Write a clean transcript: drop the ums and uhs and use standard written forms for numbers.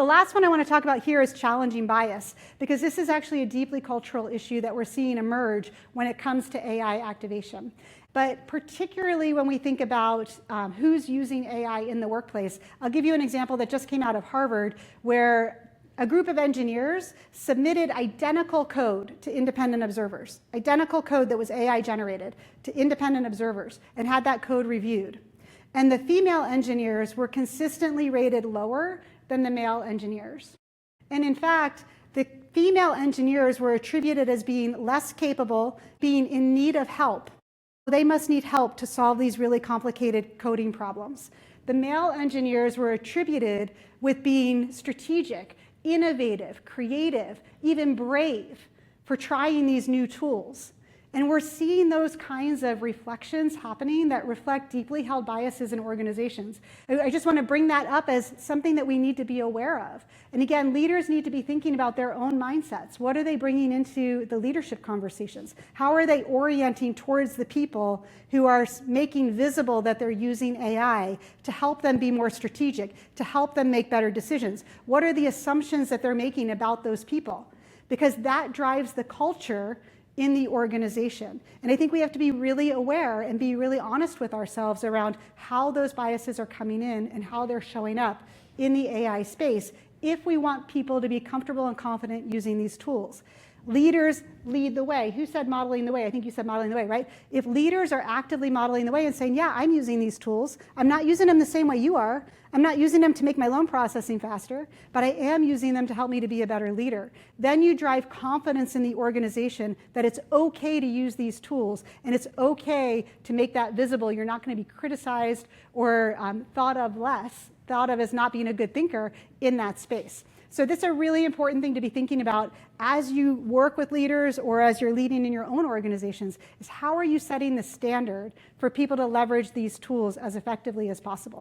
last one I want to talk about here is challenging bias, because this is actually a deeply cultural issue that we're seeing emerge when it comes to AI activation. But particularly when we think about who's using AI in the workplace, I'll give you an example that just came out of Harvard, where a group of engineers submitted identical code to independent observers, identical code that was AI generated to independent observers, and had that code reviewed. And the female engineers were consistently rated lower than the male engineers. And in fact, the female engineers were attributed as being less capable, being in need of help. They must need help to solve these really complicated coding problems. The male engineers were attributed with being strategic, innovative, creative, even brave for trying these new tools. And we're seeing those kinds of reflections happening that reflect deeply held biases in organizations. I just want to bring that up as something that we need to be aware of. And again, leaders need to be thinking about their own mindsets. What are they bringing into the leadership conversations? How are they orienting towards the people who are making visible that they're using AI to help them be more strategic, to help them make better decisions? What are the assumptions that they're making about those people? Because that drives the culture in the organization. And I think we have to be really aware and be really honest with ourselves around how those biases are coming in and how they're showing up in the AI space if we want people to be comfortable and confident using these tools. Leaders lead the way. Who said modeling the way? I think you said modeling the way, right? If leaders are actively modeling the way and saying, yeah, I'm using these tools, I'm not using them the same way you are, I'm not using them to make my loan processing faster, but I am using them to help me to be a better leader. Then you drive confidence in the organization that it's okay to use these tools and it's okay to make that visible. You're not going to be criticized or thought of as not being a good thinker in that space. So this is a really important thing to be thinking about as you work with leaders or as you're leading in your own organizations, is how are you setting the standard for people to leverage these tools as effectively as possible?